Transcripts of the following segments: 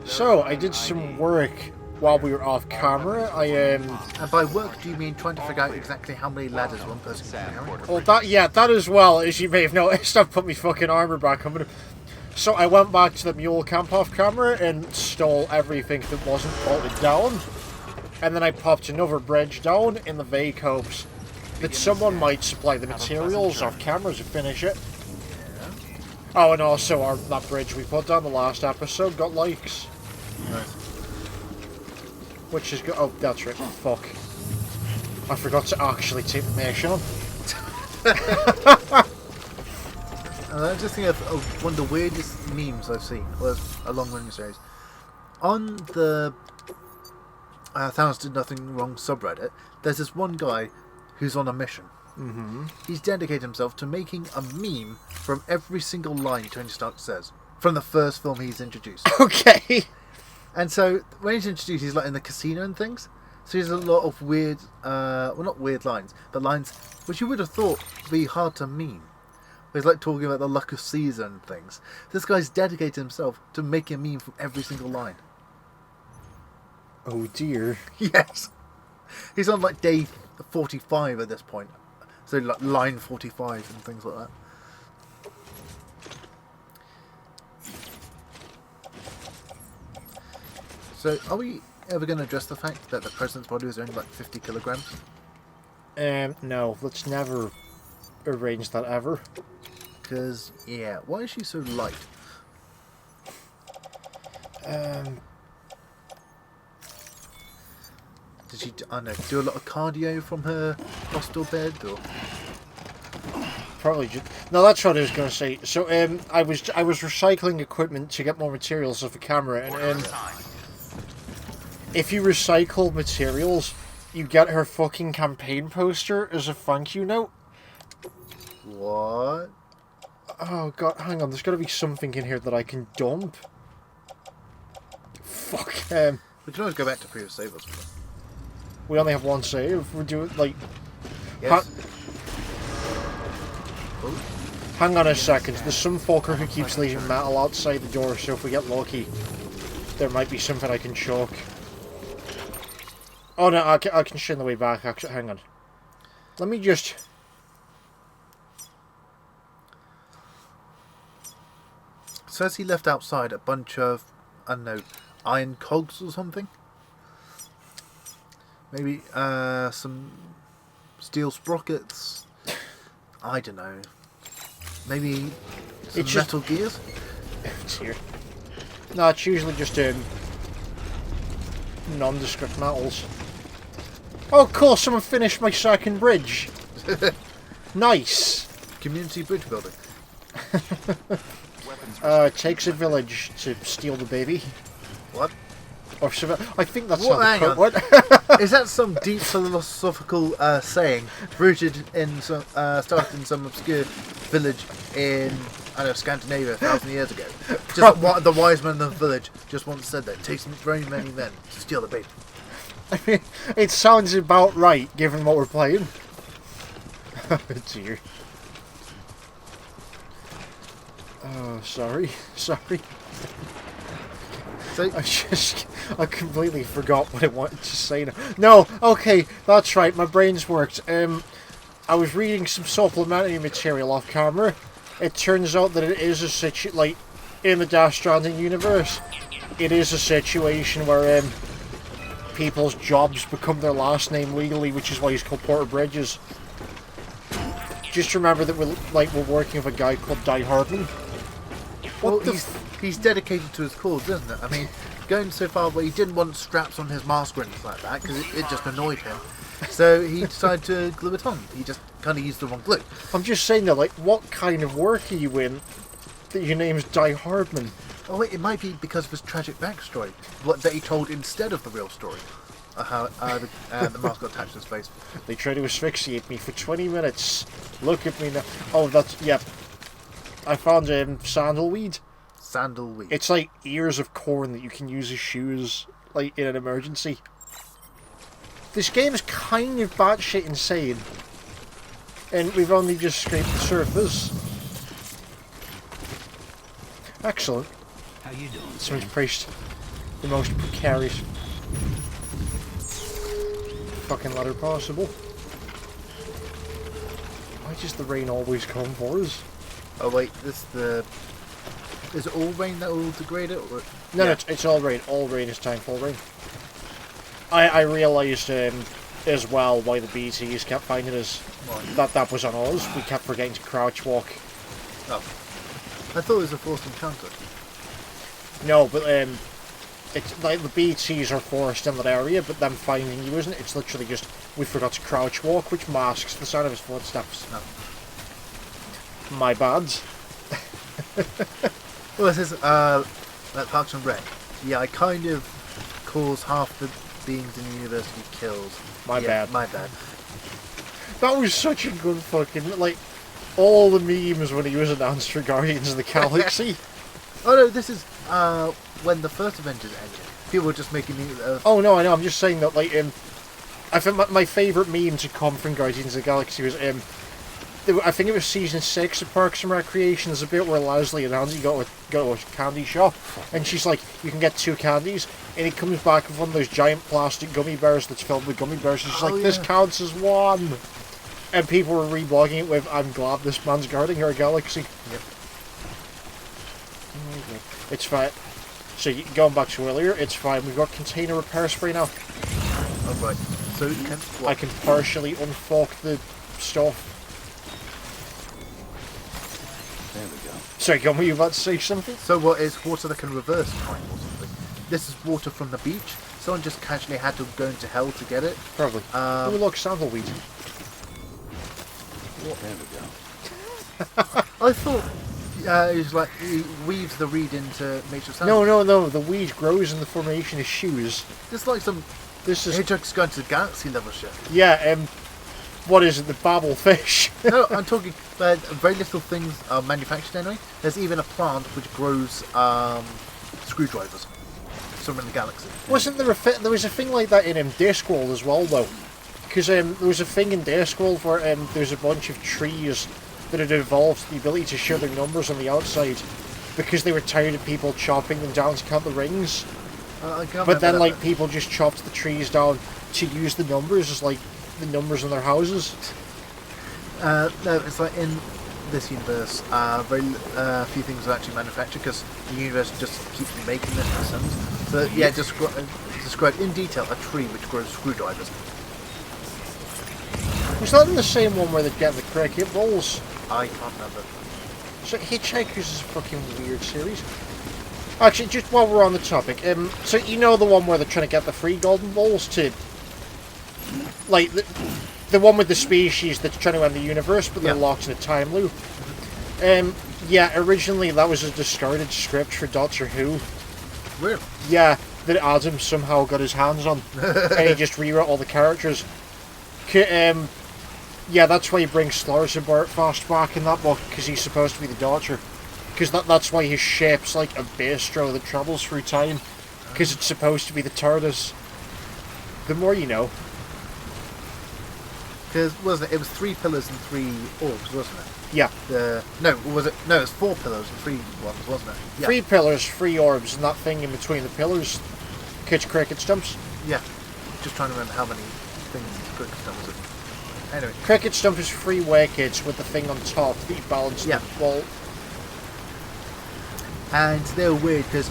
So, I did some work while we were off camera. And by work, do you mean trying to figure out exactly how many ladders one person can carry? Oh, that as well, as you may have noticed, I've put my fucking armor back on. So I went back to the mule camp off camera and stole everything that wasn't bolted down. And then I popped another bridge down in the vague hopes that someone might supply the materials off camera to finish it. Oh, and also that bridge we put down the last episode got likes. Right. Which is good. Oh, that's right. Fuck. I forgot to actually take the mesh on. I'm just thinking of one of the weirdest memes I've seen. Was a long-running series. On the Thanos Did Nothing Wrong subreddit, there's this one guy who's on a mission. Mm-hmm. He's dedicated himself to making a meme from every single line Tony Stark says from the first film he's introduced. Okay. And so when he's introduced, he's like in the casino and things. So there's a lot of weird, well, not weird lines, but lines which you would have thought would be hard to meme. He's like talking about the luck of Caesar and things. This guy's dedicated himself to making a meme from every single line. Oh dear. Yes. He's on like day 45 at this point. So like line 45 and things like that. So are we ever going to address the fact that the president's body was only like 50 kilograms? No. Let's never arrange that ever. Because, yeah, why is she so light? Did she, I don't know, do a lot of cardio from her hospital bed, or? Probably just... No, that's what I was going to say. So, I was recycling equipment to get more materials off the camera, and, if you recycle materials, you get her fucking campaign poster as a thank you note. What? Oh god, hang on, there's got to be something in here that I can dump. Fuck, We can always go back to previous save or something. we only have one save, we're doing, like... Yes. Hang on a second, there's some fucker who keeps leaving metal outside the door, so if we get lucky, there might be something I can chuck. Oh no, I can shit on the way back, actually, hang on. Let me just... Says he left outside a bunch of, I don't know, iron cogs or something? Maybe some steel sprockets? I don't know. Maybe some metal gears? It's here. No, it's usually just nondescript metals. Oh cool, someone finished my second bridge. Nice. Community bridge building. It takes a village to steal the baby. What? Or I think that's What? how the Hang quote. Is that some deep philosophical saying rooted in some, started in some obscure village in, I don't know, Scandinavia 1,000 years ago? Just what the wise man of the village just once said that it takes very many men to steal the baby. I mean, it sounds about right given what we're playing. Oh dear. Oh, sorry. Sorry. So, I completely forgot what I wanted to say now. No, okay, that's right, my brain's worked. I was reading some supplementary material off camera. It turns out that it is a like, in the Stranding universe, it is a situation where, people's jobs become their last name legally, which is why he's called Porter Bridges. Just remember that we're working with a guy called Die Hardman. well, he's dedicated to his cause, isn't it? I mean, going so far where he didn't want straps on his mask or anything like that because it just annoyed him. So he decided to glue it on. He just kind of used the wrong glue. I'm just saying that, like, what kind of work are you in that your name's Die Hardman? Oh wait, it might be because of his tragic backstory, what that he told instead of the real story. How the mask got attached to his face. They tried to asphyxiate me for 20 minutes. Look at me now. Oh, that's... yeah. I found sandalweed. Sandalweed. It's like ears of corn that you can use as shoes, like, in an emergency. This game is kind of batshit insane. And we've only just scraped the surface. Excellent. you doing, Someone's priest. The most precarious fucking ladder possible. Why does the rain always come for us? Oh wait, is it all rain that will degrade it? Or... No, no, it's all rain. All rain is timefall rain. I realised as well why the BTs kept finding us. What? That was on us. We kept forgetting to crouch walk. Oh. I thought it was a forced encounter. No, but it's like the BTs are forced in that area, but them finding you isn't. It's literally just we forgot to crouch walk, which masks the sound of his footsteps. No. My bad. Well, this is like Parks and Rec. Yeah, I kind of caused half the beings in the universe to be killed. My bad. My bad. That was such a good fucking, like, all the memes when he was announced for Guardians of the Galaxy. Oh no, this is when the first Avengers ended. People were just making Oh no, I know. I'm just saying that, like, I think my favourite meme to come from Guardians of the Galaxy was I think it was season 6 of Parks and Recreation. There's a bit where Leslie and Andy go to a candy shop, and she's like, "You can get 2 candies," and he comes back with one of those giant plastic gummy bears that's filled with gummy bears. And she's like, "This counts as 1." And people were reblogging it with, "I'm glad this man's guarding our galaxy." Yep. It's fine. So going back to earlier, it's fine. We've got container repair spray now. Oh right. So you can. What? I can partially unfork the stuff. There we go. Sorry, Gun, were you about to say something? So what is water that can reverse time or something? This is water from the beach. Someone just casually had to go into hell to get it. Probably. Oh, look, sandalweed. There we go. I thought it was like he weaves the reed into nature sand. No. The weed grows in the formation of shoes. It's like some This is Hitchhiker's Guide to the Galaxy level shit. yeah. What is it? The babble fish. No, I'm talking very little things are manufactured anyway. There's even a plant which grows screwdrivers. Somewhere in the galaxy. Wasn't there there was a thing like that in Discworld as well, though? Because there was a thing in Discworld where there's a bunch of trees that had evolved the ability to show their numbers on the outside because they were tired of people chopping them down to count the rings. But then, like, people just chopped the trees down to use the numbers as, like, the numbers on their houses. No, it's like in this universe, very few things are actually manufactured because the universe just keeps making them for sons. So yeah, describe in detail a tree which grows screwdrivers. Was that in the same one where they get the cricket balls? I can't remember. So Hitchhikers is a fucking weird series. Actually, just while we're on the topic, so you know the one where they're trying to get the free golden balls to, like, the one with the species that's trying to end the universe, but they're locked in a time loop. Yeah, originally that was a discarded script for Doctor Who. Really? Yeah, that Adam somehow got his hands on, and he just rewrote all the characters. Yeah, that's why he brings Slarzabart fast back in that book, because he's supposed to be the Doctor. Because that's why his shape's like a bistro that travels through time, because it's supposed to be the TARDIS. The more you know. Because wasn't it? It was 3 pillars and 3 orbs, wasn't it? Yeah. No, was it? No, it was 4 pillars and 3 ones, wasn't it? Yeah. 3 pillars, 3 orbs, and that thing in between the pillars. Catch cricket stumps. Yeah. Just trying to remember how many things cricket stumps are. Anyway. Cricket stump is 3 wickets with the thing on top that you balance the ball. And they were weird because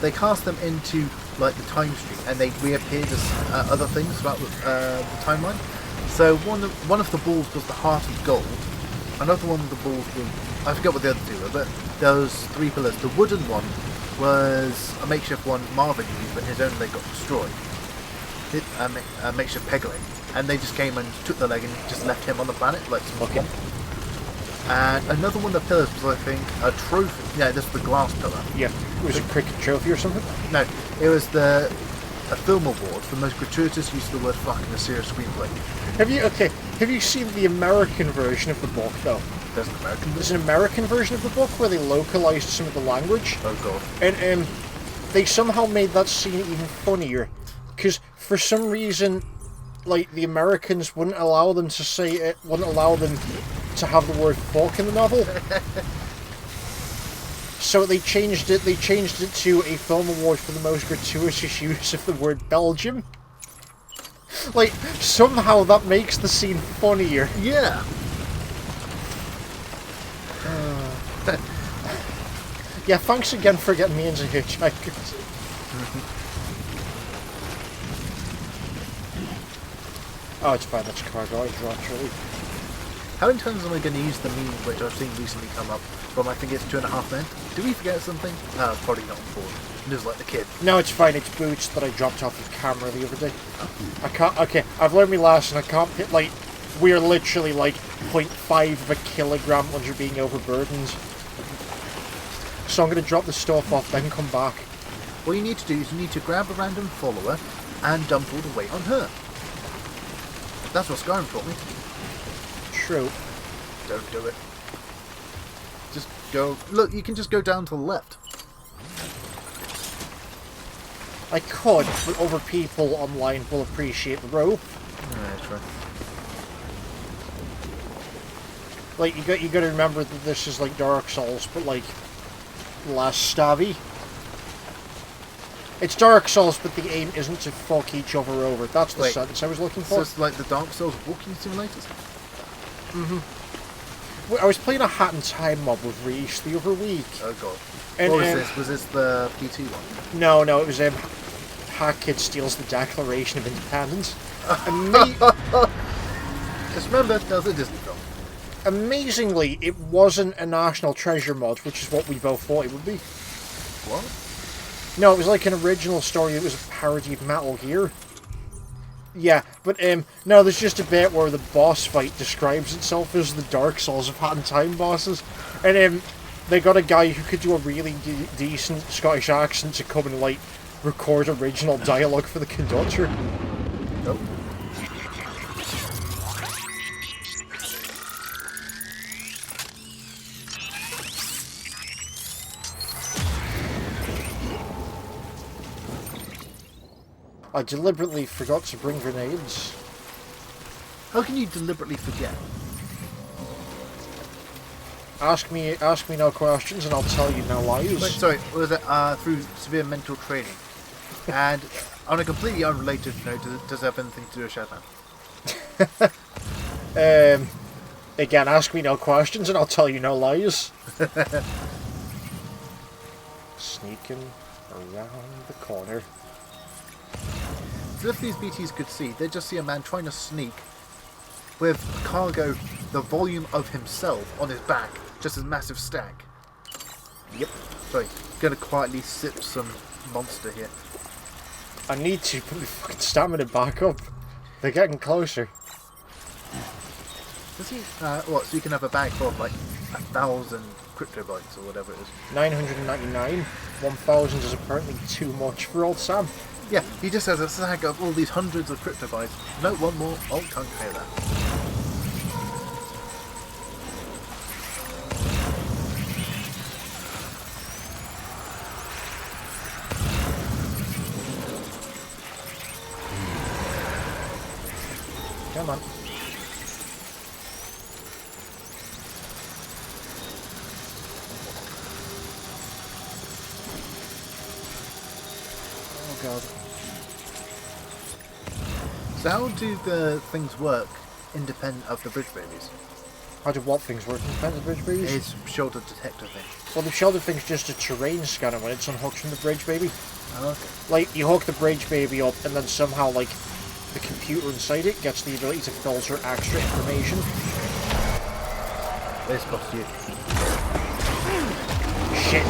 they cast them into like the time stream and they reappeared as other things throughout the timeline. So one of the balls was the heart of gold. Another one of the balls was, I forget what the other 2 were, but there was 3 pillars. The wooden one was a makeshift one Marvin used when his own leg got destroyed. A makeshift peg leg. And they just came and took the leg and just left him on the planet like some swamp. And another one of the pillars was, I think, a trophy. Yeah, this was the glass pillar. Yeah. Was it a cricket trophy or something? No, it was a film award for the most gratuitous use of the word fuck in a serious screenplay. Have you seen the American version of the book, though? There's an American version? There's an American version of the book where they localized some of the language. Oh, God. And they somehow made that scene even funnier. Because for some reason, like, the Americans wouldn't allow them to say it, wouldn't allow them to have the word fuck in the novel. So they changed it. They changed it to a film award for the most gratuitous use of the word Belgium. Like somehow that makes the scene funnier. Yeah. Yeah, thanks again for getting me into hitchhikers. Oh, it's fine. That's cargo. I dropped really. How many times am I going to use the meme which I've seen recently come up from I think it's 2.5 Men? Do we forget something? Probably not on board. Just like the kid. No, it's fine. It's boots that I dropped off the camera the other day. I can't. Okay, I've learned my lesson. I can't hit like. We're literally like 0.5 of a kilogram when you're being overburdened. So I'm going to drop the stuff off, then come back. What you need to do is you need to grab a random follower and dump all the weight on her. That's what Skyrim taught me. True. Don't do it. Just go... Look, you can just go down to the left. I could, but other people online will appreciate the rope. Yeah, true. Like, you got to remember that this is like Dark Souls, but like less stabby. It's Dark Souls, but the aim isn't to fuck each other over. That's the sentence I was looking for. So it's like the Dark Souls walking simulators? Mm-hmm. I was playing a Hat in Time mob with Reese the other week. Oh god. And, what was this? Was this the PT one? No, it was Hat Kid steals the Declaration of Independence. Just remember, that was a Disney film. Amazingly, it wasn't a National Treasure mod, which is what we both thought it would be. What? No, it was like an original story. It was a parody of Metal Gear. Yeah, but no, there's just a bit where the boss fight describes itself as the Dark Souls of Hat in Time bosses, and they got a guy who could do a really decent Scottish accent to come and like record original dialogue for the conductor. Nope. I deliberately forgot to bring grenades. How can you deliberately forget? Ask me no questions and I'll tell you no lies. Wait, sorry, was it through severe mental training? And on a completely unrelated note, does it have anything to do with Shadowland? Again, ask me no questions and I'll tell you no lies. Sneaking around the corner. So if these BTs could see, they'd just see a man trying to sneak with cargo the volume of himself on his back, just a massive stack. Yep. Sorry, gonna quietly sip some monster here. I need to put my fucking stamina back up. They're getting closer. Does he, what, so you can have a bag full of like 1,000 crypto bytes or whatever it is? 999. 1,000 is apparently too much for old Sam. Yeah, he just has a sack of all these hundreds of crypto bytes. No, one more. Oh, can't hear that. Come on. Oh god. So how do the things work independent of the bridge babies? How do what things work in Defense of Bridge Babies? It's shoulder detector thing. Well, the shoulder thing's just a terrain scanner when it's unhooked from the Bridge Baby. Oh, okay. Like, you hook the Bridge Baby up and then somehow, like, the computer inside it gets the ability to filter extra information. This cost you. Shit.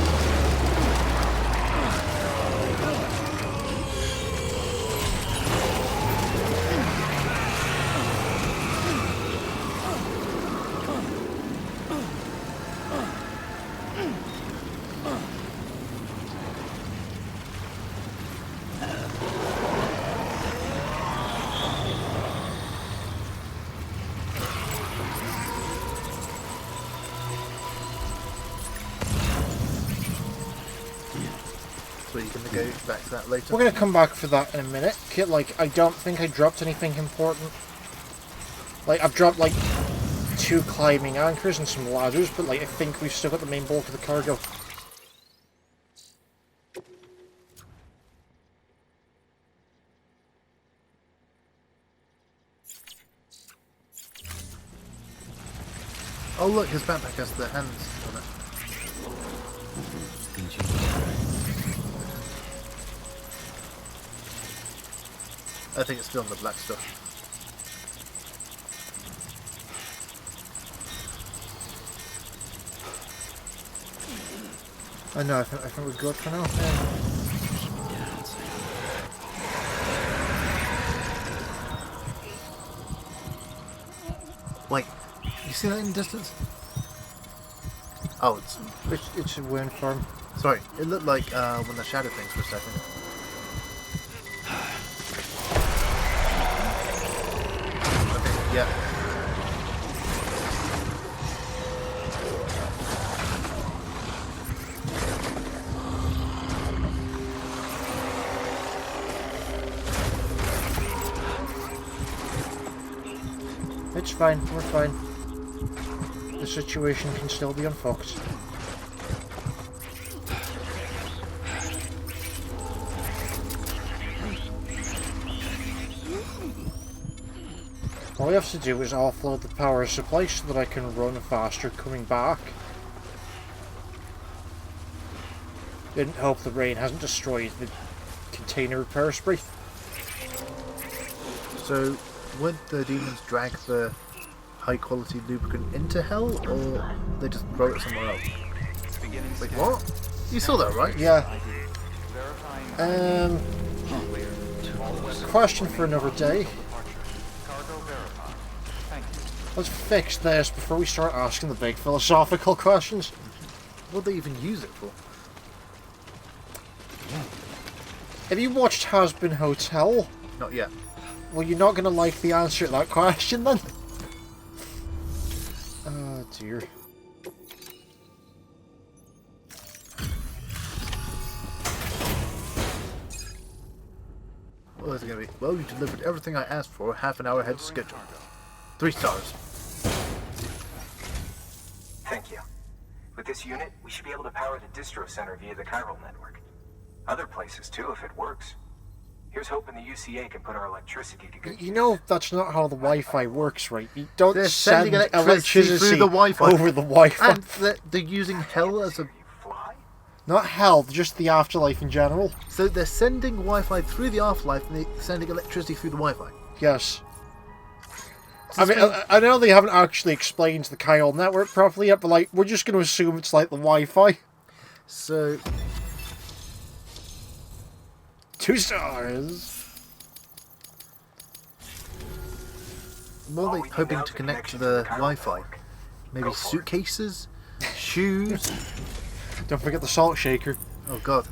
So you're going to go back to that later? We're going to come back for that in a minute. Like, I don't think I dropped anything important. Like, I've dropped, like, 2 climbing anchors and some ladders, but, like, I think we've still got the main bulk of the cargo. Oh look, his backpack has the hands on it. I think it's still on the black stuff. No, I think we're good for now. Wait, you see that in the distance? Oh, It's a wind farm. sorry. It looked like one of the shadow things for a second. Okay, yeah. It's fine, we're fine. The situation can still be unfucked. All we have to do is offload the power supply so that I can run faster coming back. Didn't hope the rain hasn't destroyed the container repair spree. So, would the demons drag the high quality lubricant into hell, or they just throw it somewhere else? Wait, what? You saw that, right? Yeah. Question for another day. Let's fix this before we start asking the big philosophical questions. What would they even use it for? Have you watched Has Been Hotel? Not yet. Well, you're not going to like the answer to that question then. Oh dear. What is it going to be? Well, you delivered everything I asked for, half an hour ahead of schedule. 3 stars. Thank you. With this unit, we should be able to power the distro center via the chiral network. Other places too, if it works. Here's hoping the UCA can put our electricity to good You know that's not how the Wi-Fi works, right? You don't They're send sending electricity through the Wi-Fi. over the Wi-Fi. And they're using hell as a... You fly? Not hell, just the afterlife in general. So they're sending Wi-Fi through the afterlife and they're sending electricity through the Wi-Fi. Yes. I mean, I know they haven't actually explained the chiral network properly yet, but like, we're just going to assume it's like the Wi-Fi. So... 2 stars. what are they hoping to connect to the Wi-Fi? Maybe suitcases? Shoes? Don't forget the salt shaker. Oh god.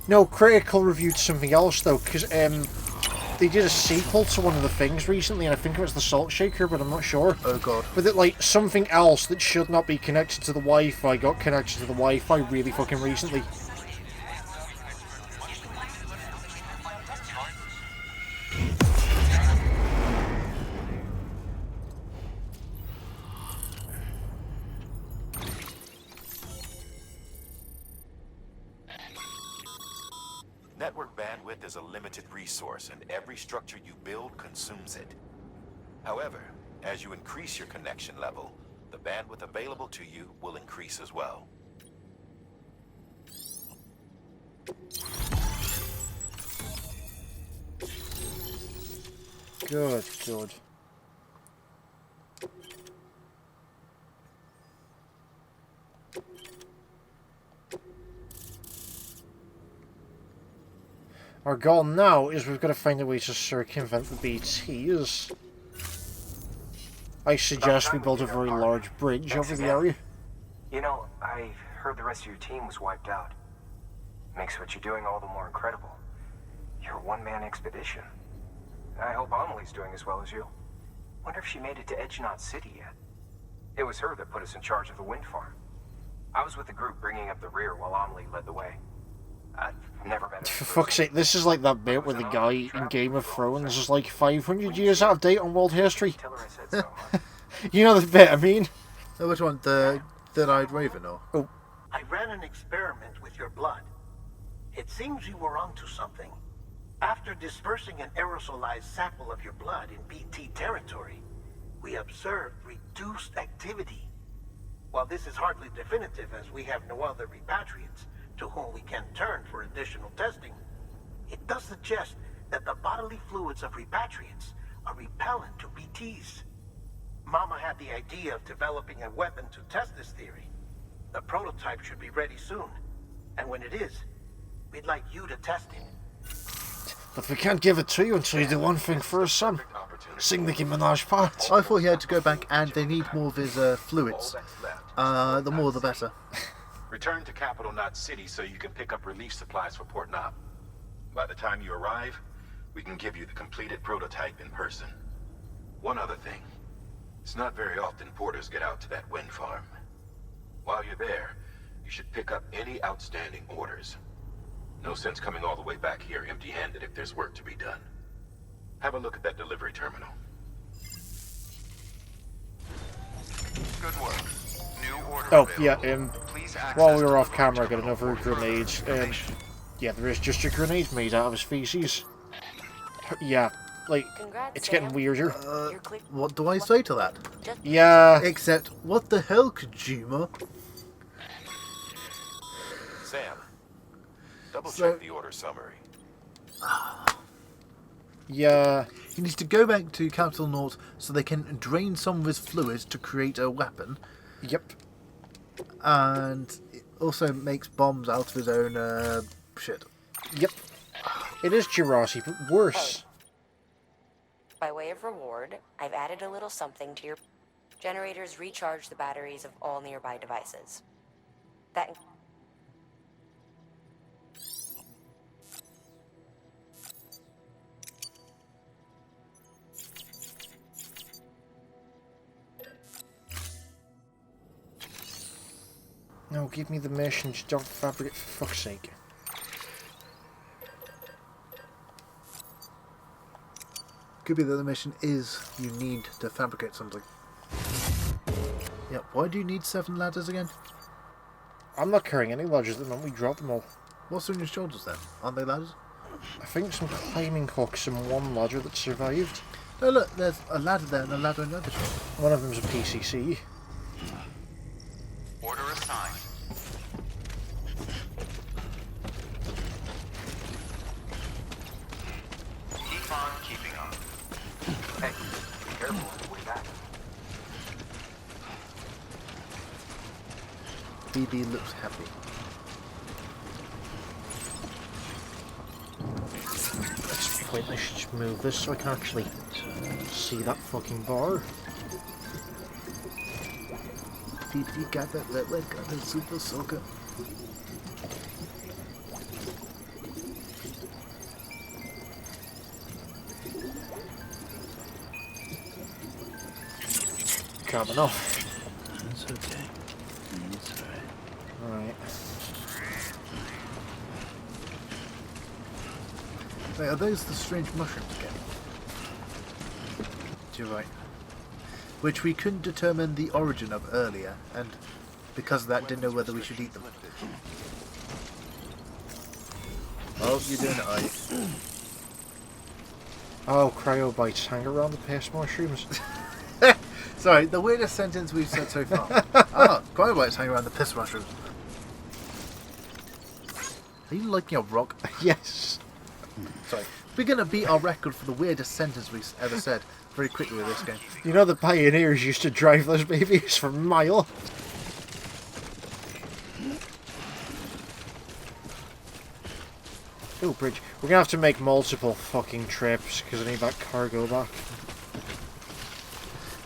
No, Critical reviewed something else though, because they did a sequel to one of the things recently, and I think it was the salt shaker, but I'm not sure. Oh god. But that like something else that should not be connected to the Wi-Fi got connected to the Wi-Fi really fucking recently. Network bandwidth is a limited resource, and every structure you build consumes it. However, as you increase your connection level, the bandwidth available to you will increase as well. Good, good. Our goal now is we've got to find a way to circumvent the BTs. I suggest we build a very large bridge over the area. You know, I heard the rest of your team was wiped out. Makes what you're doing all the more incredible. You're a one-man expedition. I hope Amelie's doing as well as you. Wonder if she made it to Edgenot City yet. It was her that put us in charge of the wind farm. I was with the group bringing up the rear while Amelie led the way. I've never met her. For fuck's sake, this is like that bit where the guy in Game of Thrones is like 500 years out of date on world history. Tell her I said so, huh? You know the bit I mean? Oh, which one? The Third-Eyed Raven, or? Oh, I ran an experiment with your blood. It seems you were onto something. After dispersing an aerosolized sample of your blood in BT territory, we observed reduced activity. While this is hardly definitive, as we have no other repatriants to whom we can turn for additional testing, it does suggest that the bodily fluids of repatriants are repellent to BTs. Mama had the idea of developing a weapon to test this theory. The prototype should be ready soon, and when it is, we'd like you to test it. But we can't give it to you until you do one thing first, son. Sing Nicki Minaj part. I thought he had to go back and they need more of his fluids. The more the better. Return to Capital Knot City so you can pick up relief supplies for Port Knob. By the time you arrive, we can give you the completed prototype in person. One other thing. It's not very often porters get out to that wind farm. While you're there, you should pick up any outstanding orders. No sense coming all the way back here empty-handed if there's work to be done. Have a look at that delivery terminal. Good work. New order Oh, available. yeah, Please access while we were off delivery camera, I got terminal another for further grenade. information. Yeah, there is just a grenade made out of his feces. Yeah, like, Congrats, it's getting Sam. weirder. You're clear. What do I say to that? Yeah, Except, what the hell, Kojima? Sam, double So- check the order summary. yeah, He needs to go back to Capital North so they can drain some of his fluids to create a weapon. yep. And it also makes bombs out of his own shit. Yep. It is Jurassic, but worse. By way of reward, I've added a little something to your generators. Recharge the batteries of all nearby devices. That No, give me the mission, just don't fabricate for fuck's sake. Could be that the mission is you need to fabricate something. Yeah, why do you need 7 ladders again? I'm not carrying any ladders at the moment, we dropped them all. What's on your shoulders then? Aren't they ladders? I think some climbing hooks and one ladder that survived. No, look, there's a ladder there and a ladder in the other shoulder. One of them's a PCC. Order assigned. Keep on keeping on. Hey, be careful on the way back. BB looks happy. At this point I should just move this so I can actually see that fucking bar. BB got that red leg, got that super soaker. Coming off. That's okay. That's alright. Alright. Wait, are those the strange mushrooms again? You're right. Which we couldn't determine the origin of earlier, and because of that didn't know whether we should eat them. Oh, you're doing it, are you? Oh, cryobites hang around the pest mushrooms. Sorry, the weirdest sentence we've said so far. Ah, cryobites hang around the piss mushrooms. Are you liking a rock? Yes. Sorry. We're going to beat our record for the weirdest sentence we've ever said very quickly with this game. You know the pioneers used to drive those babies for a mile. Oh, bridge. We're gonna have to make multiple fucking trips because I need that cargo back.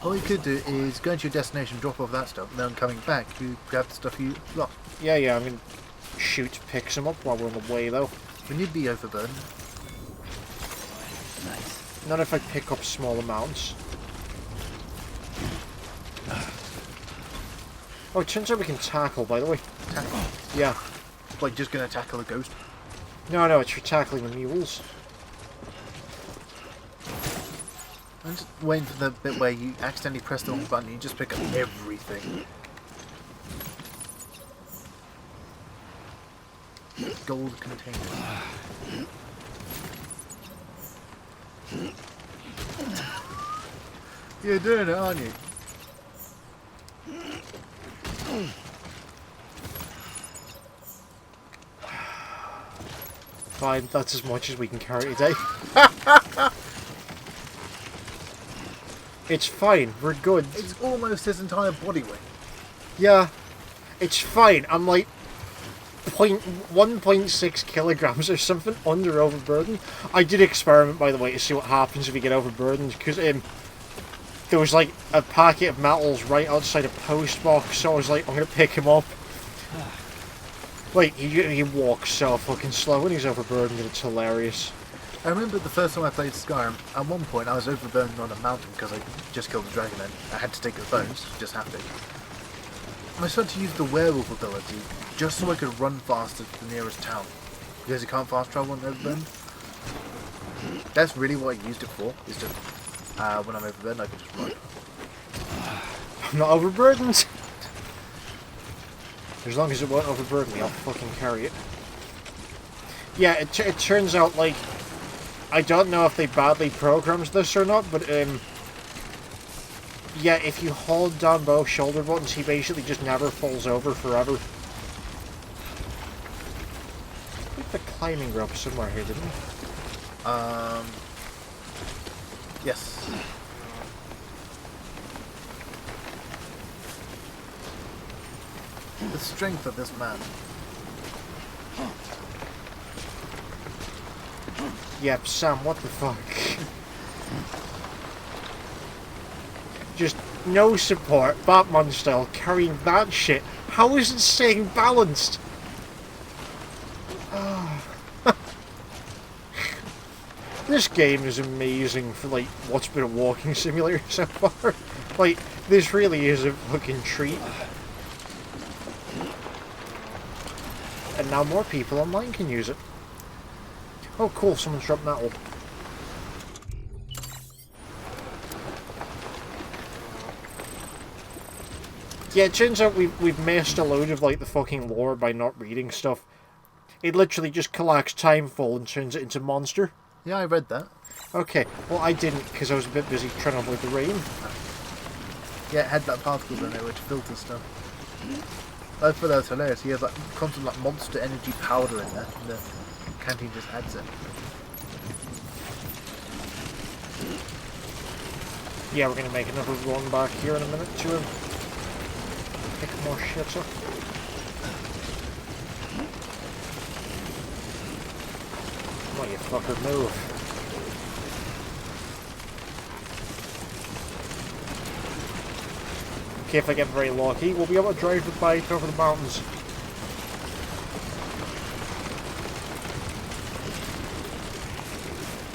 All you could do is go into your destination, drop off that stuff, and then coming back, you grab the stuff you lost. Yeah, I'm gonna shoot to pick some up while we're on the way though. When you'd be overburdened. Nice. Not if I pick up small amounts. Oh, it turns out we can tackle, by the way. Tackle. Yeah. Like, just going to tackle a ghost. No, it's for tackling the mules. I'm just waiting for the bit where you accidentally press the wrong button and you just pick up everything. Gold container. You're doing it, aren't you? Fine, that's as much as we can carry today. It's fine, we're good. It's almost his entire body weight. Yeah, it's fine. I'm like 1.6 kilograms or something under overburden. I did experiment, by the way, to see what happens if you get overburdened, because there was like a packet of metals right outside a post box, so I was like, I'm gonna pick him up. Like, he walks so fucking slow when he's overburdened, and it's hilarious. I remember the first time I played Skyrim, at one point I was overburdened on a mountain because I just killed the dragon and I had to take the bones, just have to. I started to use the werewolf ability just so I could run faster to the nearest town. Because you can't fast travel on overburden. That's really what I used it for, is just when I'm overburdened I can just run. I'm not overburdened. As long as it won't overburden me, I'll fucking carry it. Yeah, it turns out, like, I don't know if they badly programmed this or not, but, yeah, if you hold down both shoulder buttons, he basically just never falls over forever. I think the climbing rope somewhere here, didn't we? Yes. The strength of this man. Yep, Sam, what the fuck? Just no support, Batman style, carrying that shit. How is it staying balanced? This game is amazing for, like, what's been a walking simulator so far. Like, this really is a fucking treat. And now more people online can use it. Oh cool, someone's dropped metal. Yeah, it turns out we've missed a load of, like, the fucking lore by not reading stuff. It literally just collects Timefall and turns it into Monster. Yeah, I read that. Okay, well I didn't because I was a bit busy trying to avoid the rain. Yeah, it had that particles in it which filter stuff. I thought that was hilarious. He has like constant like monster energy powder in there, and the canteen just adds it. Yeah, we're gonna make another run back here in a minute to pick more shit up. Come on, you fucker, move. Okay, if I get very lucky, we'll be able to drive the bike over the mountains.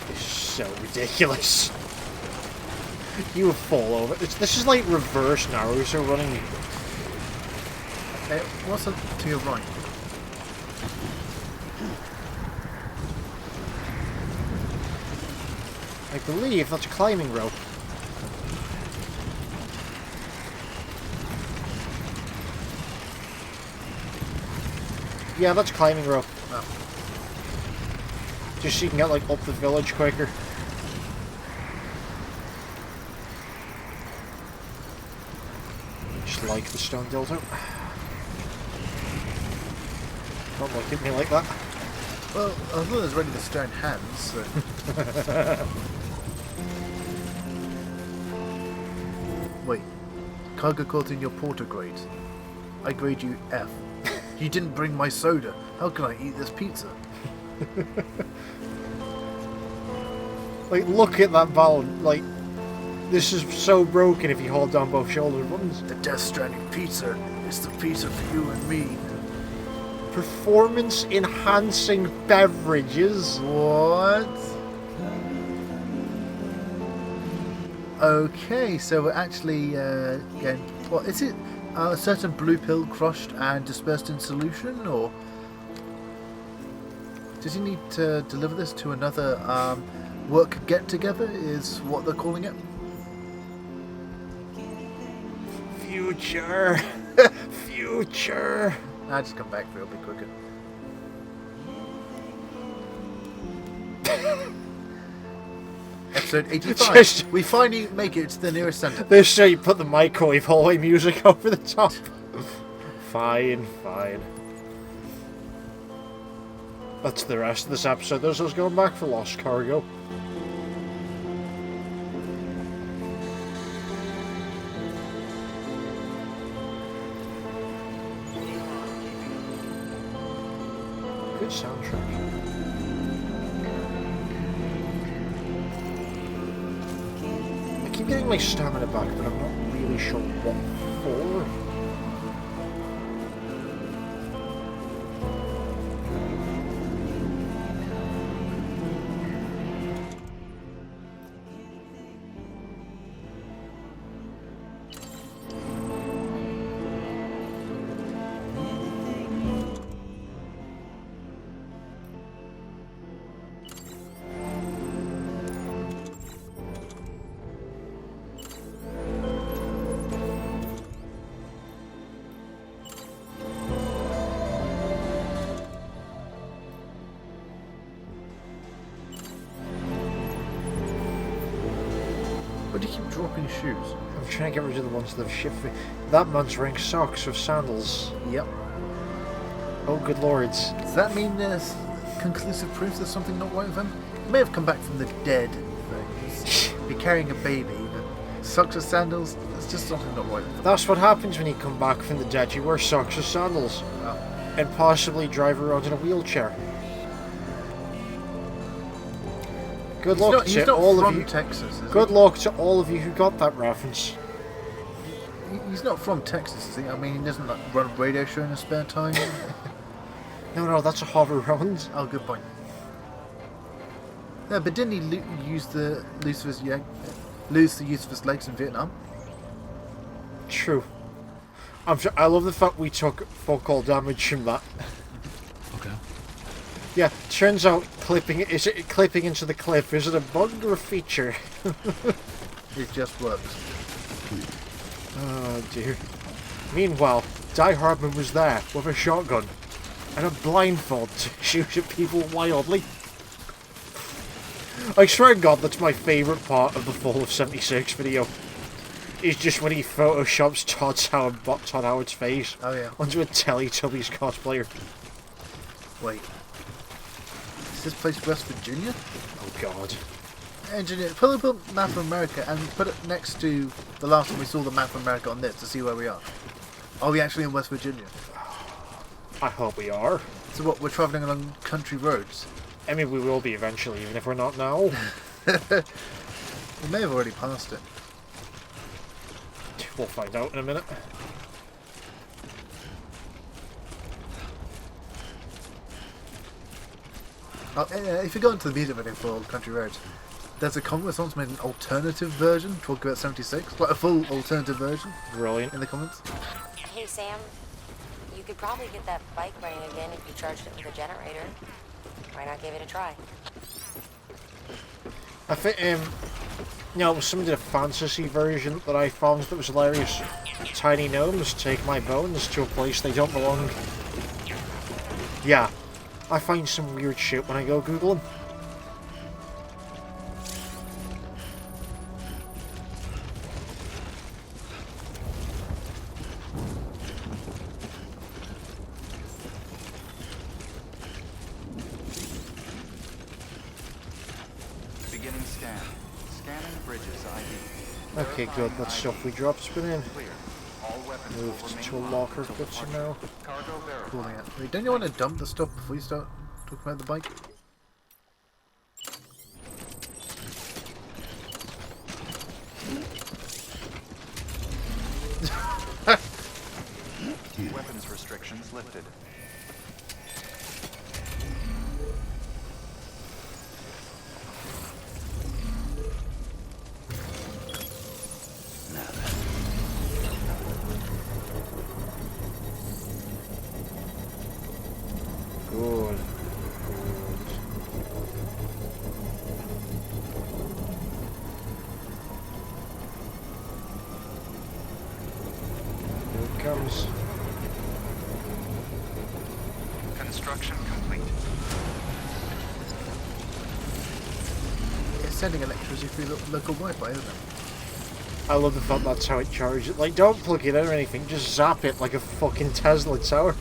This is so ridiculous. You would fall over. This is like reverse Naruto running. Hey, what's up to your right? I believe that's a climbing rope. Yeah, that's climbing rope. Oh. Just so you can get, like, up the village quicker. Just like the stone dildo. Don't look at me like that. Well, I thought it was ready to stone hands, so... Wait. Cargo caught in your porter grade. I grade you F. You didn't bring my soda. How can I eat this pizza? Like, look at that balance. Like, this is so broken if you hold down both shoulder buttons. The Death Stranding pizza is the pizza for you and me. Performance enhancing beverages. What? Okay, so we're actually getting... What is it? A certain blue pill crushed and dispersed in solution, or does he need to deliver this to another work get together? Is what they're calling it. Future. Future. I'll just come back for it, it'll be quicker. Episode 85. Just- We finally make it to the nearest centre. They say you put the microwave hallway music over the top. Fine. That's the rest of this episode. There's us going back for lost cargo. Good soundtrack. I keep getting my stamina back, but I'm not really sure what for. Why do you keep dropping shoes? I'm trying to get rid of the ones that have shipped me. That man's wearing socks with sandals. Yep. Oh, good lords. Does that mean there's conclusive proof there's something not right with him? He may have come back from the dead. Be carrying a baby, but socks or sandals, there's just something not right with him. That's what happens when you come back from the dead. You wear socks or sandals. Oh. And possibly drive around in a wheelchair. Good luck He's to not all of from you. Texas, is Good he? luck to all of you who got that reference. He's not from Texas, is he? I mean, he doesn't like run a radio show in his spare time. No, that's a hover round. Oh, good point. Yeah, but didn't he lose the use of his legs in Vietnam? True. I love the fact we took fuck all damage from that. Okay. Yeah, turns out clipping into the cliff isn't a bug or a feature. It just works. Oh dear. Meanwhile, Die Hardman was there with a shotgun and a blindfold to shoot at people wildly. I swear to God, that's my favourite part of the Fall of 76 video. Is just when he photoshops Todd Howard's face Oh yeah. onto a Teletubbies cosplayer. Wait. Is this place West Virginia? Oh God. Engineer, pull up a map of America and put it next to the last time we saw the map of America on this to see where we are. Are we actually in West Virginia? I hope we are. So what, we're travelling along country roads? I mean, we will be eventually, even if we're not now. We may have already passed it. We'll find out in a minute. Oh, if you go into the music video for Country Roads, there's a comment where someone's made an alternative version, talking about 76, like a full alternative version Brilliant. in the comments. Hey, Sam. You could probably get that bike running again if you charged it with a generator. Why not give it a try? I think, somebody did a fantasy version that I found that was hilarious. Tiny gnomes take my bones to a place they don't belong. Yeah, I find some weird shit when I go Googling. Beginning scan. Scanning bridges ID. Okay, good. That stuff we dropped within. Clear. All weapons will Moved remain to a locked locker until good to departure. know. Cargo verified. Calling it. Wait, don't you want to dump the stuff before you start talking about the bike? Weapons restrictions lifted. Good. Here it comes. Construction complete. Is sending electricity through local Wi-Fi, isn't it? I love the fact that's how it charges it. Like, don't plug it in or anything, just zap it like a fucking Tesla tower.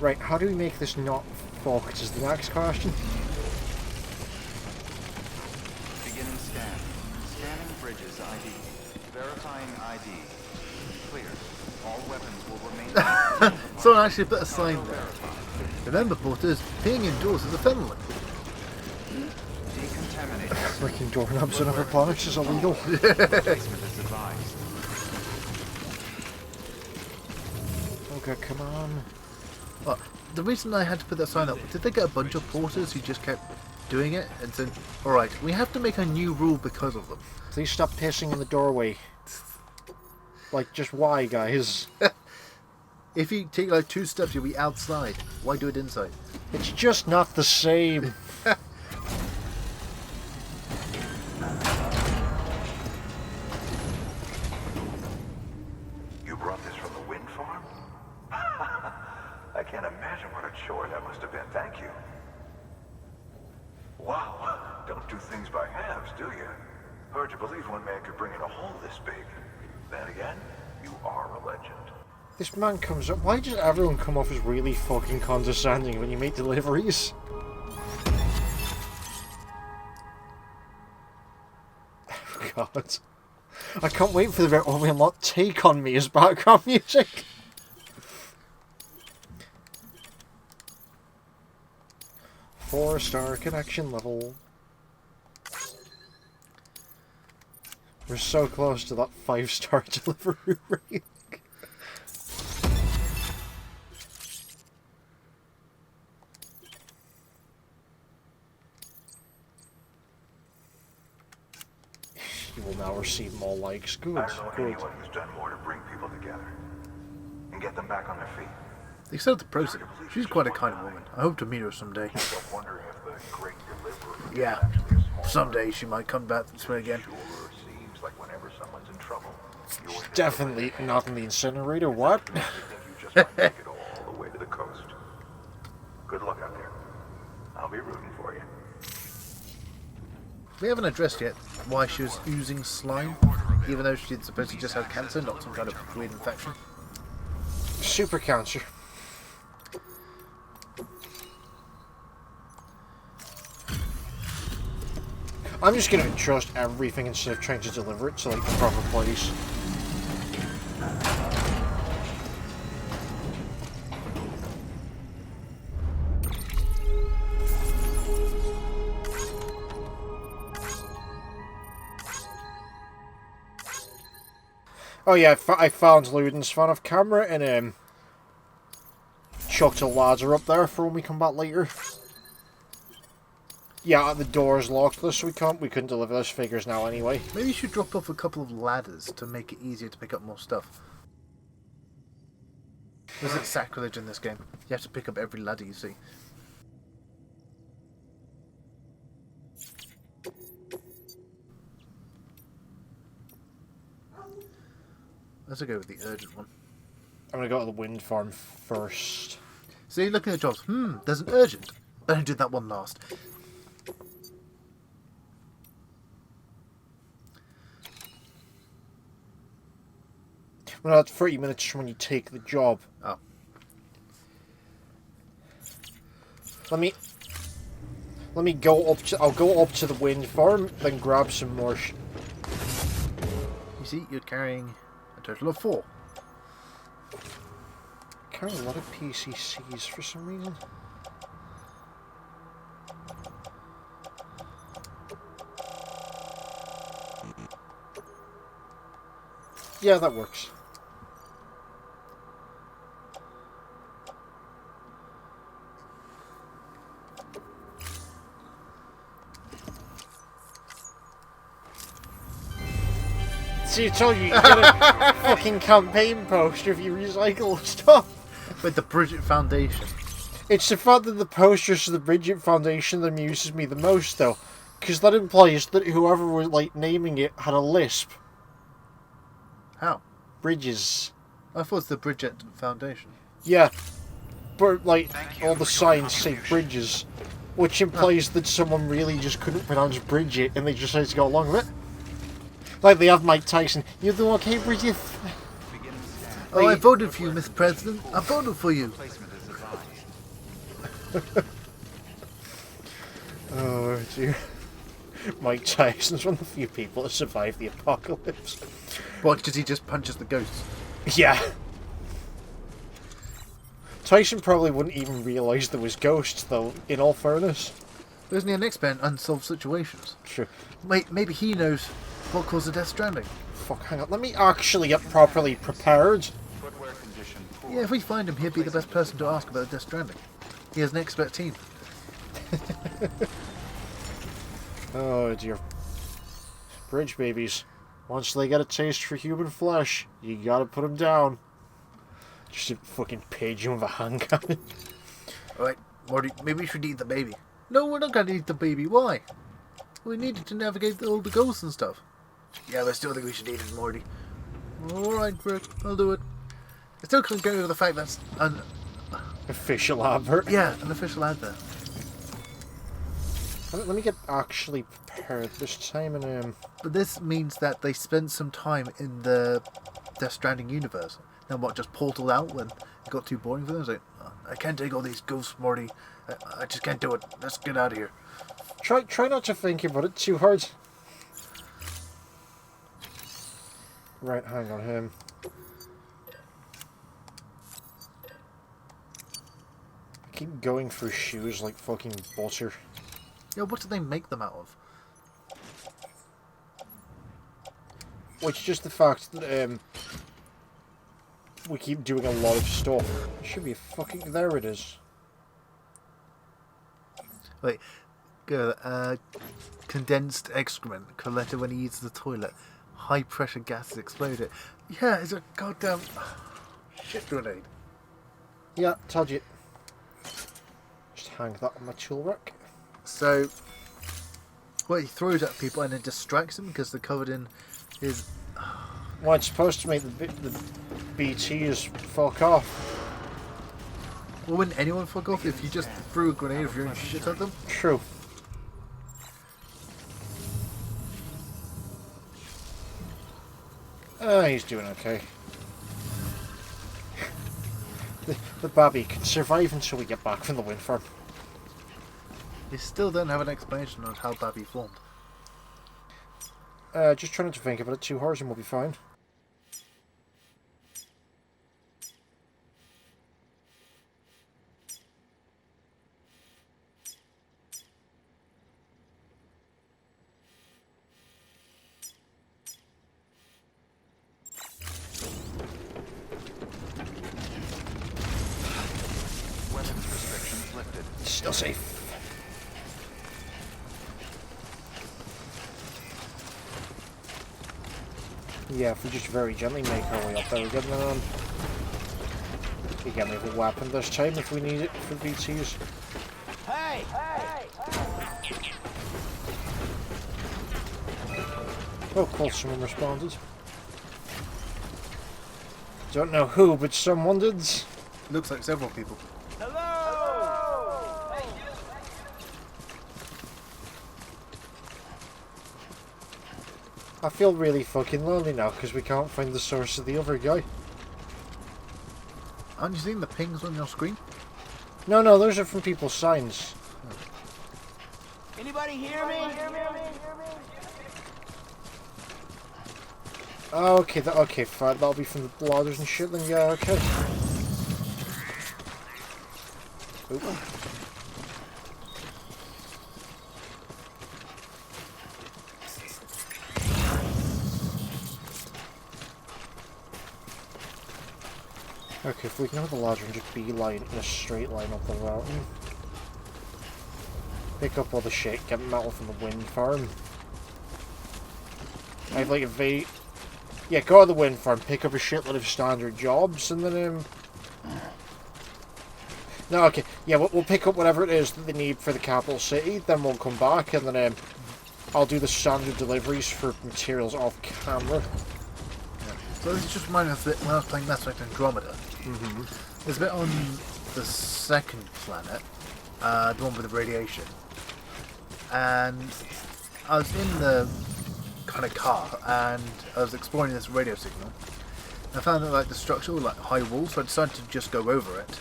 Right, how do we make this not fucked is the next question. Beginning scan. Scanning bridges ID. Verifying ID. Clear. All weapons will remain. Someone actually put a sign there. Remember, porters, being indoors is a felony. Decontaminate. Freaking doorknobs on other planets is illegal. Placement is advised. Okay, come on. Well, the reason I had to put that sign up, did they get a bunch of porters who just kept doing it and said, alright, we have to make a new rule because of them. Please stop pissing in the doorway. Like, just why, guys? If you take like 2 steps, you'll be outside. Why do it inside? It's just not the same. You brought this from the wind farm? I can't imagine what a chore that must have been. Thank you. Wow, don't do things by halves, do you? Hard to believe one man could bring in a hole this big. Then again, you are a legend. This man comes up. Why does everyone come off as really fucking condescending when you make deliveries? God. I can't wait for the bit when we unlock Take On Me as background music. Four-star connection level. We're so close to that 5-star delivery rate. You will now receive more likes. Good, I don't know good. anyone who's done more to bring people together and get them back on their feet. Except the process. She's quite a kind woman. I hope to meet her someday. I'm wondering if the great deliverer is Yeah. actually a small Someday she might come back this way again. Sure seems like whenever someone's in trouble, you're Definitely not in the incinerator. What? you think you just might make it all the way to the coast. Good luck out there. I'll be rooting for you. We haven't addressed yet why she was oozing slime, even though she'd supposedly just had cancer, not some kind of weird infection. Super cancer. I'm just gonna trust everything instead of trying to deliver it to like the proper place. Oh yeah, I found Luden's fan of camera and chucked a ladder up there for when we come back later. Yeah, the door's locked this, so we couldn't deliver those figures now anyway. Maybe you should drop off a couple of ladders to make it easier to pick up more stuff. There's a sacrilege in this game. You have to pick up every ladder you see. Let's go with the urgent one. I'm gonna go to the wind farm first. So you're looking at jobs. There's an urgent. I did that one last. Well, that's 30 minutes from when you take the job. Oh. Let me go up to. I'll go up to the wind farm, then grab some more. You see, you're carrying a total of 4. Carry a lot of PCCs for some reason. Yeah, that works. See, I told you, you get a fucking campaign poster if you recycle stuff. With the Bridget Foundation. It's the fact that the posters for the Bridget Foundation that amuses me the most, though. Because that implies that whoever was, like, naming it had a lisp. How? Bridges. I thought it was the Bridget Foundation. Yeah. But, like, all the signs say bridges. Which implies that someone really just couldn't pronounce Bridget and they just decided to go along with it. Like they have Mike Tyson. You're the okay, Bridget? Beginning scan. Oh, I voted for you, Mr. President. I voted for you. Placement is advised. Oh dear. Mike Tyson's one of the few people to survive the apocalypse. What, because he just punches the ghosts? Yeah. Tyson probably wouldn't even realise there was ghosts, though, in all fairness. Isn't he an expert in unsolved situations? True. Wait, maybe he knows what caused the Death Stranding. Fuck, hang on. Let me actually get properly prepared. Footwear condition poor. Yeah, if we find him, he'd be the best person to ask about Death Stranding. He has an expert team. Oh dear. Bridge babies. Once they get a taste for human flesh, you gotta put them down. Just a fucking pigeon with a hand cannon. Alright, Morty, maybe we should eat the baby. No, we're not going to eat the baby. Why? We needed to navigate all the ghosts and stuff. Yeah, but I still think we should eat it, Morty. Alright, Rick, I'll do it. I still can't get over the fact that's an Official advert. official advert. Let me get actually prepared this time and But this means that they spent some time in the Death Stranding universe. Then what, just portaled out when it got too boring for them? It's like, "Oh, I can't take all these ghosts, Morty. I just can't do it. Let's get out of here." try not to think about it too hard. Right, hang on him. I keep going through shoes like fucking butter. Yeah, what do they make them out of? Which just the fact that we keep doing a lot of stuff. It should be a fucking... There it is. Wait, go. Condensed excrement collected when he uses the toilet. High pressure gases exploded. Yeah, it's a goddamn shit grenade. Yeah, told you. Just hang that on my tool rack. So, well, he throws at people and then distracts them because they're covered in his. Well, it's supposed to make the BTs fuck off. Well, wouldn't anyone fuck off if you just threw a grenade of your own shit at them? True. He's doing okay. The babby can survive until we get back from the wind farm. You still don't have an explanation on how Babby formed. Just trying not to think about it too hard and we'll be fine. Weapons restrictions lifted. Still safe. Yeah, if we just very gently make our way up there again, then we can have a weapon this time if we need it for BTs. Hey! Oh, cool, someone responded. Don't know who, but someone did. Looks like several people. I feel really fucking lonely now because we can't find the source of the other guy. Aren't you seeing the pings on your screen? No, those are from people's signs. Anybody hear me? Oh, okay, okay, fine. That'll be from the bloggers and shit then, yeah, okay. Oop. Okay, if we can have the ladder and just beeline in a straight line up the mountain. Pick up all the shit, get metal from the wind farm. I have like a yeah, go to the wind farm, pick up a shitload of standard jobs, and then no, okay, yeah, we'll pick up whatever it is that they need for the capital city, then we'll come back, and then I'll do the standard deliveries for materials off camera. So this just reminds me of when I was playing Mass Effect Andromeda. There's a bit on the second planet the one with the radiation. And I was in the kind of car, and I was exploring this radio signal. I found that like the structure was like high walls, so I decided to just go over it.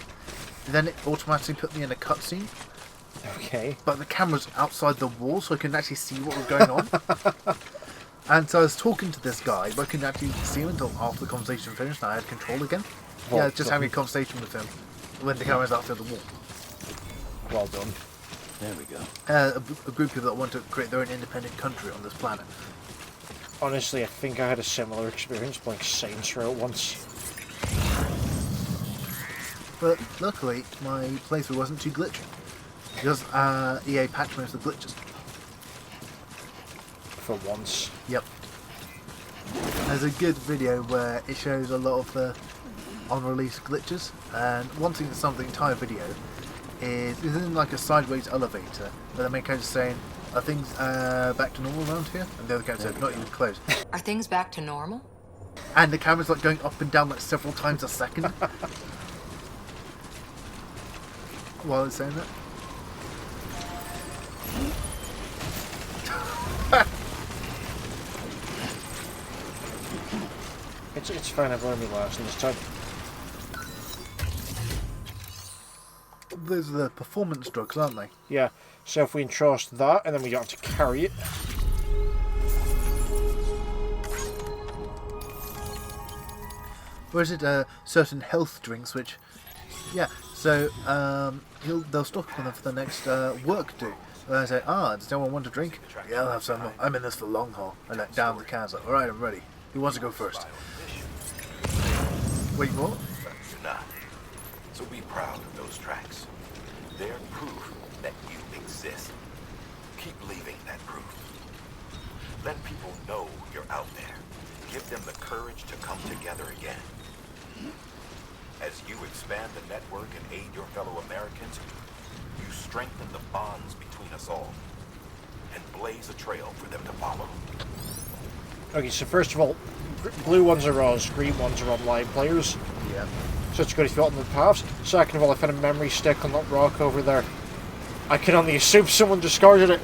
And then it automatically put me in a cutscene. Okay. But the camera's outside the wall, so I couldn't actually see what was going on. And so I was talking to this guy, but I couldn't actually see him until after the conversation finished and I had control again. Well yeah, just having a conversation with him when the camera's outside the wall. Well done. There we go. A group of people that want to create their own independent country on this planet. Honestly, I think I had a similar experience playing Saints Row once. But luckily, my playthrough wasn't too glitchy. Because EA patched most of the glitches. For once. Yep. There's a good video where it shows a lot of the unreleased glitches, and one thing that's something the entire video is in like a sideways elevator where the main character's saying, "Are things back to normal around here?" And the other character said, "Not even close." Are things back to normal? And the camera's like going up and down like several times a second while it's saying that. It's fine, I've learned my lesson this time. Those are the performance drugs, aren't they? Yeah, so if we entrust that, and then we don't have to carry it. Or is it certain health drinks which... Yeah, so they'll stock on them for the next work do. And I say, does anyone want a drink? Yeah, I'll have some. I'm in this for the long haul. I let down the cans. Like, alright, I'm ready. Who wants to go first? Wait, what? You're not. So be proud of those tracks. They're proof that you exist. Keep leaving that proof. Let people know you're out there. Give them the courage to come together again. As you expand the network and aid your fellow Americans, you strengthen the bonds between us all and blaze a trail for them to follow. Okay, so first of all, blue ones are us, green ones are online players. Yeah. So it's good if you got on the paths. Second of all, I found a memory stick on that rock over there. I can only assume someone discarded it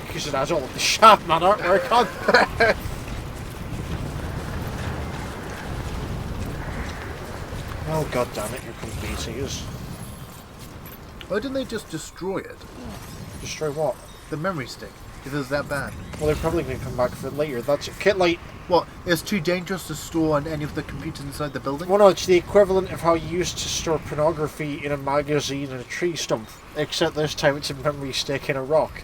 because it has all of the Chapman artwork on. Oh god damn it, here comes BTs. Why didn't they just destroy it? Destroy what? The memory stick, if it was that bad. Well, they're probably going to come back for it later. That's it. Kit Light. What? It's too dangerous to store on any of the computers inside the building? Well, no, it's the equivalent of how you used to store pornography in a magazine and a tree stump. Except this time it's a memory stick in a rock.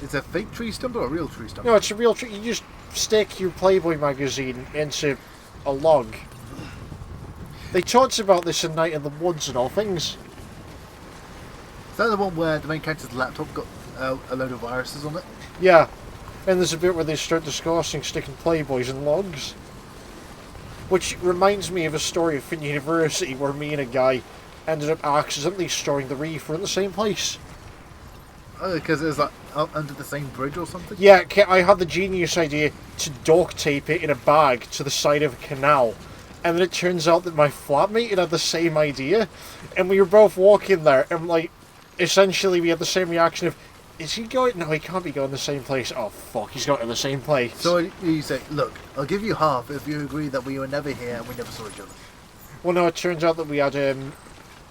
Is it a fake tree stump or a real tree stump? No, it's a real tree. You just stick your Playboy magazine into a log. They talked about this in Night in the Woods and all things. Is that the one where the main character's laptop got a load of viruses on it? Yeah. And there's a bit where they start discussing sticking Playboys in logs. Which reminds me of a story from university where me and a guy ended up accidentally storing the reefer in the same place. Oh, because it was like under the same bridge or something? Yeah, I had the genius idea to duct tape it in a bag to the side of a canal. And then it turns out that my flatmate had the same idea. And we were both walking there and like, essentially we had the same reaction of, is he going? No, he can't be going the same place. Oh fuck, he's going to the same place. So you say, look, I'll give you half if you agree that we were never here and we never saw each other. Well, no, it turns out that we had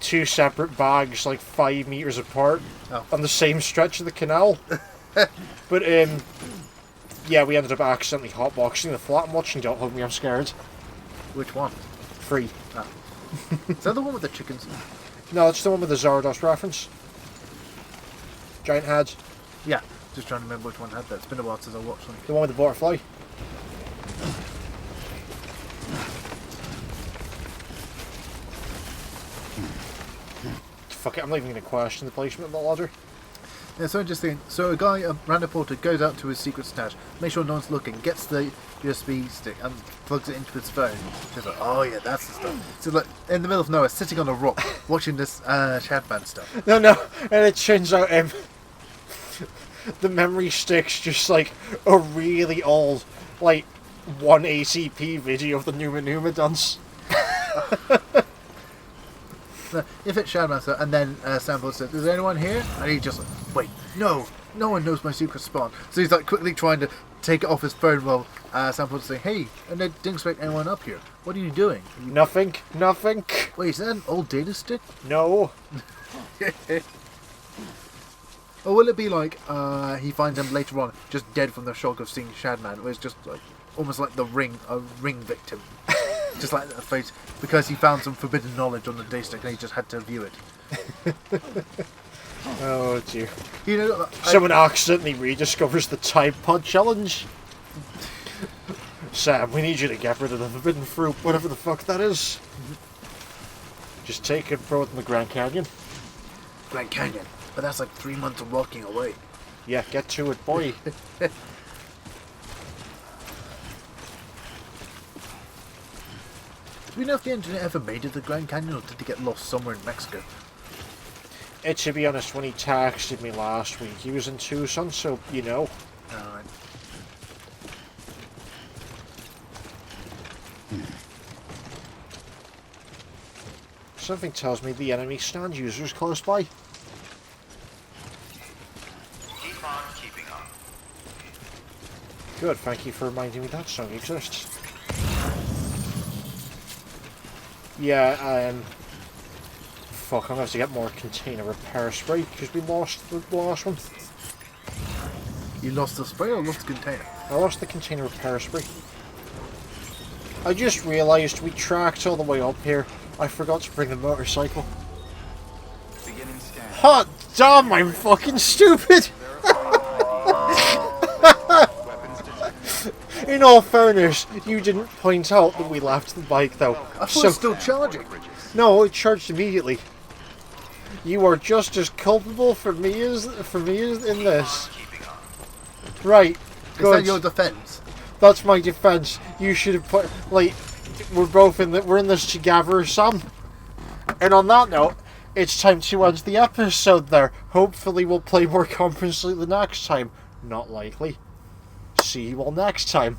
two separate bags, like 5 meters apart, on the same stretch of the canal. But yeah, we ended up accidentally hotboxing the flat and watching Don't Hug Me, I'm Scared. Which one? 3. Oh. Is that the one with the chickens? No, it's the one with the Zardos reference. Giant head. Yeah, just trying to remember which one had that. It's been a while since I watched one. The one with the butterfly. Fuck it, I'm not even going to question the placement of the ladder. Yeah, so interesting. So a guy, a random porter, goes out to his secret stash, makes sure no one's looking, gets the USB stick and plugs it into his phone. He's like, oh yeah, that's the stuff. So like, in the middle of nowhere, sitting on a rock, watching this Shadman stuff. No, and it turns out the memory stick's just like a really old, like, 180p video of the Numa Numa dance. If it's Shadowmaster, and then Sample says, "Is anyone here?" And he just like, "Wait, no one knows my secret spawn." So he's like quickly trying to take it off his phone while Sample's saying, "Hey, I didn't expect anyone up here. What are you doing?" Nothing. Wait, is that an old data stick? No. Or will it be like he finds him later on, just dead from the shock of seeing Shadman, where it's just like almost like a ring victim, just like that face, because he found some forbidden knowledge on the data stick and he just had to view it. Oh dear. You know, Someone accidentally rediscovers the Tide Pod challenge. Sam, we need you to get rid of the forbidden fruit, whatever the fuck that is. Just take it and throw it in the Grand Canyon. Grand Canyon, but that's like 3 months of walking away. Yeah, get to it, boy. Do we know if the engineer ever made it to the Grand Canyon, or did he get lost somewhere in Mexico? To be honest, when he texted me last week, he was in Tucson, so you know. Alright. Something tells me the enemy stand user is close by. Keep on keeping on. Good, thank you for reminding me that song exists. Yeah, fuck, I'm gonna have to get more container repair spray because we lost the last one. You lost the spray or lost the container? I lost the container repair spray. I just realised we tracked all the way up here. I forgot to bring the motorcycle. Beginning scan. Hot damn, I'm fucking stupid! Weapons detected. In all fairness, you didn't point out that we left the bike though. I thought it was still charging. No, it charged immediately. You are just as culpable for me as in this. Right. Is Good. that your defence? That's my defense. You should have put like we're in this together, Sam. And on that note, it's time to end the episode there. Hopefully we'll play more competently the next time. Not likely. See you all next time.